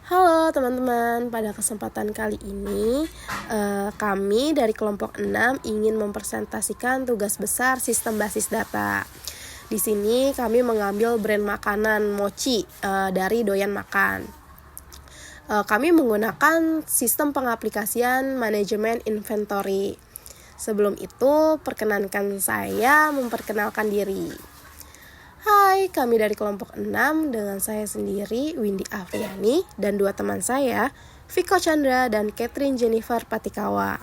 Halo teman-teman, pada kesempatan kali ini kami dari kelompok 6 ingin mempresentasikan tugas besar sistem basis data. Di sini kami mengambil brand makanan mochi dari Doyan Makan. Kami menggunakan sistem pengaplikasian manajemen inventory. Sebelum itu, perkenankan saya memperkenalkan diri. Hai, kami dari kelompok 6 dengan saya sendiri, Windy Afriani, dan dua teman saya, Viko Chandra dan Catherine Jennifer Patikawa.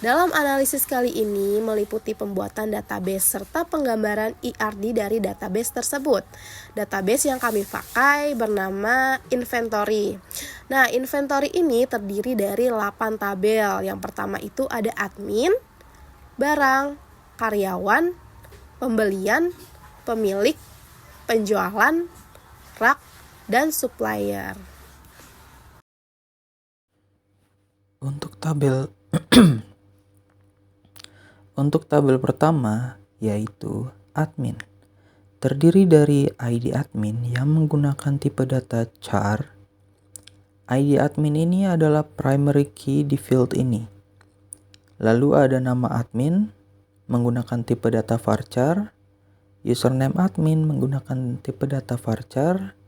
Dalam analisis kali ini meliputi pembuatan database serta penggambaran ERD dari database tersebut. Database yang kami pakai bernama inventory. Nah, inventory ini terdiri dari 8 tabel. Yang pertama itu ada admin, barang, karyawan, pembelian, pemilik, penjualan, rak, dan supplier. Untuk tabel pertama yaitu admin. Terdiri dari ID admin yang menggunakan tipe data char. ID admin ini adalah primary key di field ini. Lalu ada nama admin menggunakan tipe data varchar, username admin menggunakan tipe data varchar,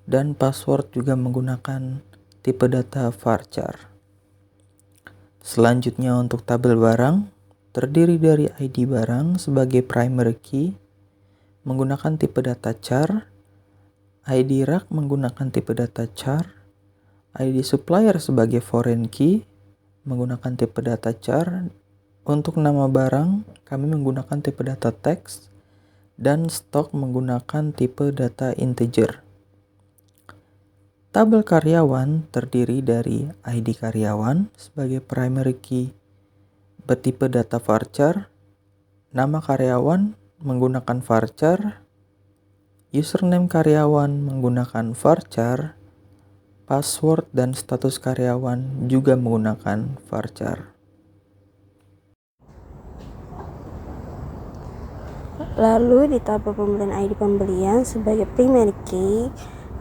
dan password juga menggunakan tipe data varchar. Selanjutnya untuk tabel barang, terdiri dari ID barang sebagai primary key menggunakan tipe data char, ID rak menggunakan tipe data char, ID supplier sebagai foreign key menggunakan tipe data char. Untuk nama barang, kami menggunakan tipe data text, dan stok menggunakan tipe data integer. Tabel karyawan terdiri dari ID karyawan sebagai primary key bertipe data varchar, nama karyawan menggunakan varchar, username karyawan menggunakan varchar, password dan status karyawan juga menggunakan varchar. Lalu di tabel pembelian ID pembelian sebagai primary key,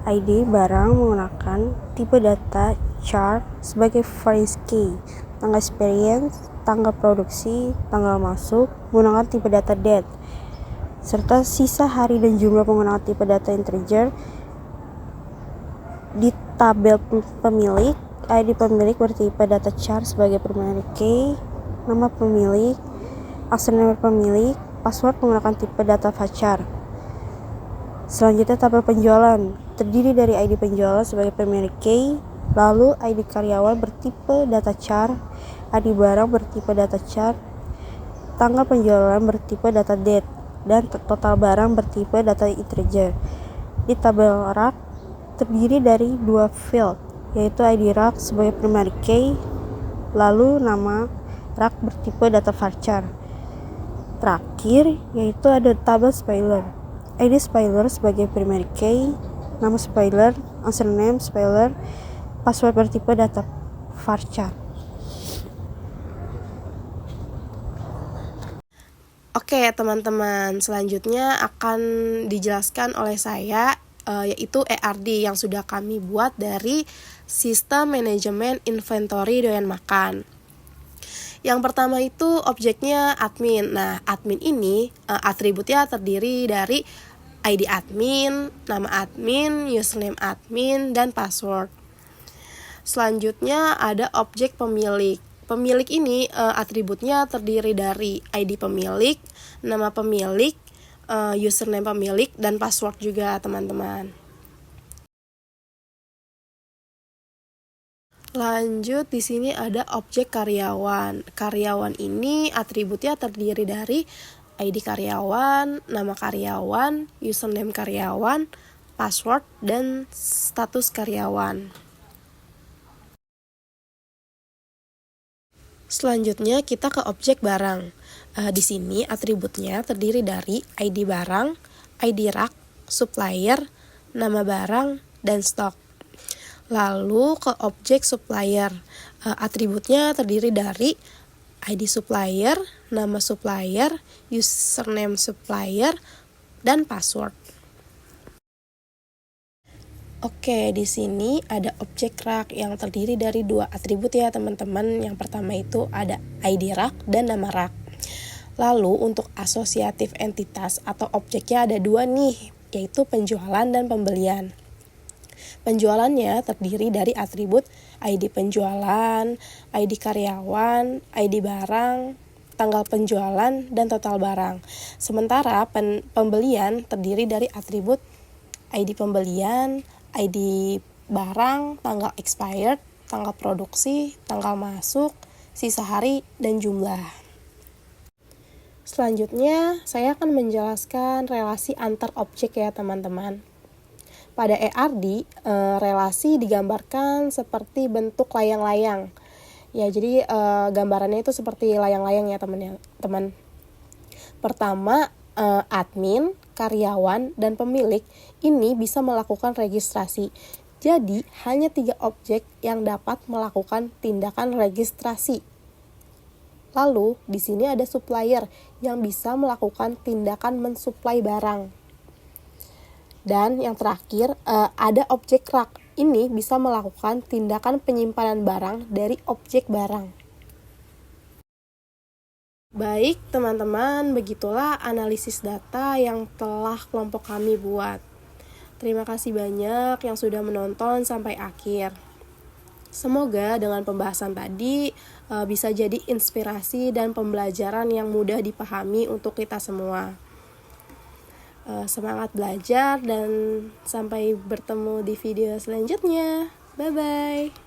ID barang menggunakan tipe data char sebagai foreign key, tanggal experience, tanggal produksi, tanggal masuk menggunakan tipe data date, serta sisa hari dan jumlah menggunakan tipe data integer. Di tabel pemilik, ID pemilik bertipe data char sebagai primary key, nama pemilik, aksen nomor pemilik, password menggunakan tipe data varchar. Selanjutnya tabel penjualan terdiri dari ID penjualan sebagai primary key, lalu ID karyawan bertipe data char, ID barang bertipe data char, tanggal penjualan bertipe data date, dan total barang bertipe data integer. Di tabel rak terdiri dari dua field, yaitu ID rak sebagai primary key, lalu nama rak bertipe data varchar. Terakhir yaitu ada tabel spoiler, ID spoiler sebagai primary key, nama spoiler, username spoiler, password bertipe data varchar. Oke teman-teman, selanjutnya akan dijelaskan oleh saya yaitu ERD yang sudah kami buat dari sistem manajemen inventory Doyan Makan. Yang pertama itu objeknya admin. Nah, admin ini atributnya terdiri dari ID admin, nama admin, username admin, dan password. Selanjutnya ada objek pemilik. Pemilik ini atributnya terdiri dari ID pemilik, nama pemilik, username pemilik, dan password juga teman-teman. Lanjut, di sini ada objek karyawan. Karyawan ini atributnya terdiri dari ID karyawan, nama karyawan, username karyawan, password, dan status karyawan. Selanjutnya kita ke objek barang. Di sini atributnya terdiri dari ID barang, ID rak, supplier, nama barang, dan stok. Lalu ke objek supplier, atributnya terdiri dari ID supplier, nama supplier, username supplier, dan password. Oke, di sini ada objek rak yang terdiri dari 2 atribut ya teman-teman. Yang pertama itu ada ID rak dan nama rak. Lalu untuk asosiatif entitas atau objeknya ada 2 nih, yaitu penjualan dan pembelian. Penjualannya terdiri dari atribut ID penjualan, ID karyawan, ID barang, tanggal penjualan, dan total barang. Sementara pembelian terdiri dari atribut ID pembelian, ID barang, tanggal expired, tanggal produksi, tanggal masuk, sisa hari, dan jumlah. Selanjutnya, saya akan menjelaskan relasi antar objek ya teman-teman. Pada ERD, relasi digambarkan seperti bentuk layang-layang. Ya, jadi gambarannya itu seperti layang-layang ya teman. Pertama, admin, karyawan, dan pemilik ini bisa melakukan registrasi. Jadi, hanya 3 objek yang dapat melakukan tindakan registrasi. Lalu, di sini ada supplier yang bisa melakukan tindakan mensuplai barang. Dan yang terakhir, ada objek rak. Ini bisa melakukan tindakan penyimpanan barang dari objek barang. Baik, teman-teman, begitulah analisis data yang telah kelompok kami buat. Terima kasih banyak yang sudah menonton sampai akhir. Semoga dengan pembahasan tadi bisa jadi inspirasi dan pembelajaran yang mudah dipahami untuk kita semua. Semangat belajar dan sampai bertemu di video selanjutnya. Bye-bye.